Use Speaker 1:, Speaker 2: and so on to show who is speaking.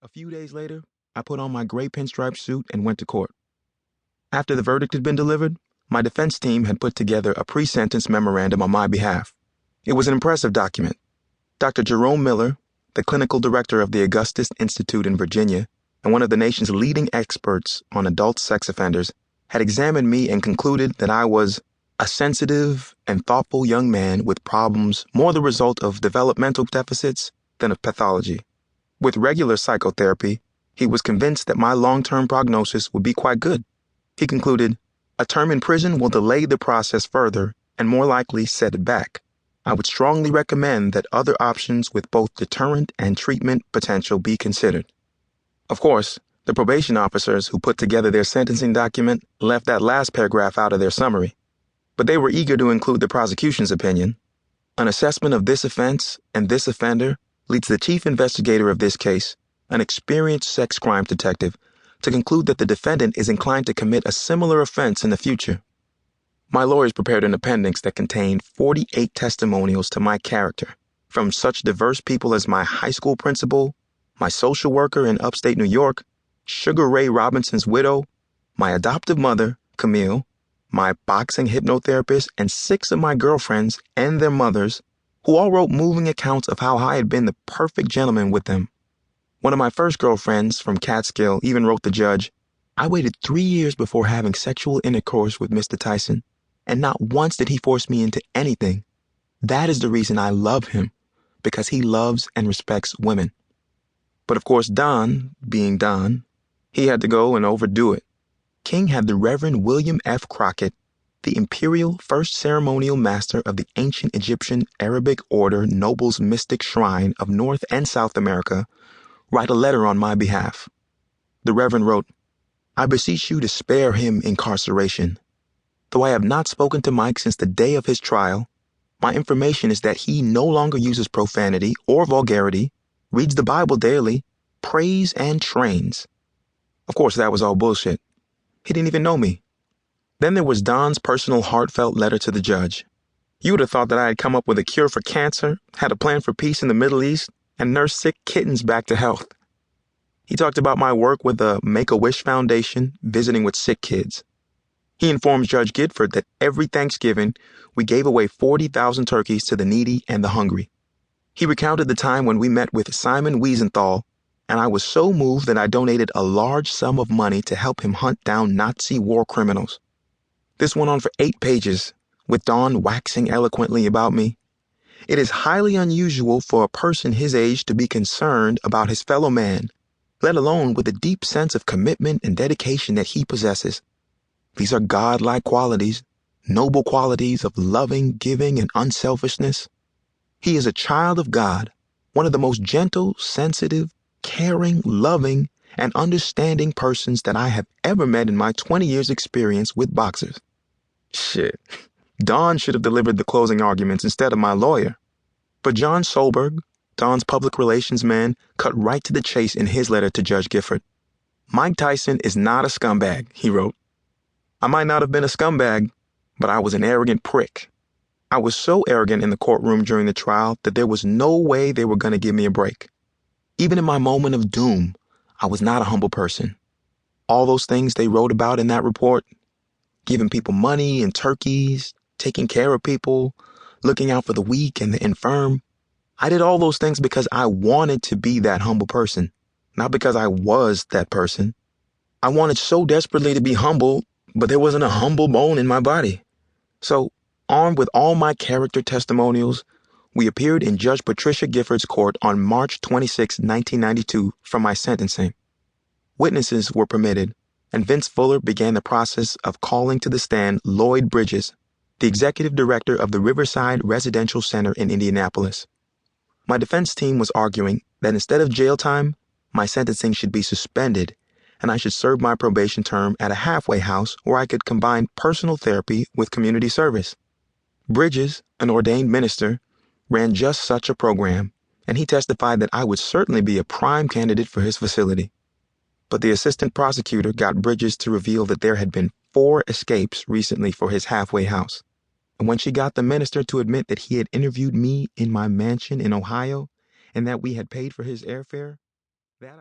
Speaker 1: A few days later, I put on my gray pinstripe suit and went to court. After the verdict had been delivered, my defense team had put together a pre-sentence memorandum on my behalf. It was an impressive document. Dr. Jerome Miller, the clinical director of the Augustus Institute in Virginia and one of the nation's leading experts on adult sex offenders, had examined me and concluded that I was a sensitive and thoughtful young man with problems more the result of developmental deficits than of pathology. With regular psychotherapy, he was convinced that my long-term prognosis would be quite good. He concluded, a term in prison will delay the process further and more likely set it back. I would strongly recommend that other options with both deterrent and treatment potential be considered. Of course, the probation officers who put together their sentencing document left that last paragraph out of their summary, but they were eager to include the prosecution's opinion. An assessment of this offense and this offender leads the chief investigator of this case, an experienced sex crime detective, to conclude that the defendant is inclined to commit a similar offense in the future. My lawyers prepared an appendix that contained 48 testimonials to my character, from such diverse people as my high school principal, my social worker in upstate New York, Sugar Ray Robinson's widow, my adoptive mother, Camille, my boxing hypnotherapist, and 6 of my girlfriends and their mothers, who all wrote moving accounts of how I had been the perfect gentleman with them. One of my first girlfriends from Catskill even wrote the judge, I waited 3 years before having sexual intercourse with Mr. Tyson, and not once did he force me into anything. That is the reason I love him, because he loves and respects women. But of course, Don, being Don, he had to go and overdo it. King had the Reverend William F. Crockett, the imperial first ceremonial master of the ancient Egyptian Arabic order Nobles Mystic Shrine of North and South America, write a letter on my behalf. The Reverend wrote, I beseech you to spare him incarceration. Though I have not spoken to Mike since the day of his trial, my information is that he no longer uses profanity or vulgarity, reads the Bible daily, prays and trains. Of course, that was all bullshit. He didn't even know me. Then there was Don's personal heartfelt letter to the judge. You would have thought that I had come up with a cure for cancer, had a plan for peace in the Middle East, and nursed sick kittens back to health. He talked about my work with the Make-A-Wish Foundation, visiting with sick kids. He informed Judge Gidford that every Thanksgiving we gave away 40,000 turkeys to the needy and the hungry. He recounted the time when we met with Simon Wiesenthal, and I was so moved that I donated a large sum of money to help him hunt down Nazi war criminals. This went on for 8 pages, with Don waxing eloquently about me. It is highly unusual for a person his age to be concerned about his fellow man, let alone with the deep sense of commitment and dedication that he possesses. These are godlike qualities, noble qualities of loving, giving, and unselfishness. He is a child of God, one of the most gentle, sensitive, caring, loving, and understanding persons that I have ever met in my 20 years' experience with boxers. Shit, Don should have delivered the closing arguments instead of my lawyer. But John Solberg, Don's public relations man, cut right to the chase in his letter to Judge Gifford. Mike Tyson is not a scumbag, he wrote. I might not have been a scumbag, but I was an arrogant prick. I was so arrogant in the courtroom during the trial that there was no way they were going to give me a break. Even in my moment of doom, I was not a humble person. All those things they wrote about in that report, giving people money and turkeys, taking care of people, looking out for the weak and the infirm, I did all those things because I wanted to be that humble person, not because I was that person. I wanted so desperately to be humble, but there wasn't a humble bone in my body. So, armed with all my character testimonials, we appeared in Judge Patricia Gifford's court on March 26, 1992, for my sentencing. Witnesses were permitted, and Vince Fuller began the process of calling to the stand Lloyd Bridges, the executive director of the Riverside Residential Center in Indianapolis. My defense team was arguing that instead of jail time, my sentencing should be suspended, and I should serve my probation term at a halfway house where I could combine personal therapy with community service. Bridges, an ordained minister, ran just such a program, and he testified that I would certainly be a prime candidate for his facility. But the assistant prosecutor got Bridges to reveal that there had been 4 escapes recently for his halfway house. And when she got the minister to admit that he had interviewed me in my mansion in Ohio and that we had paid for his airfare,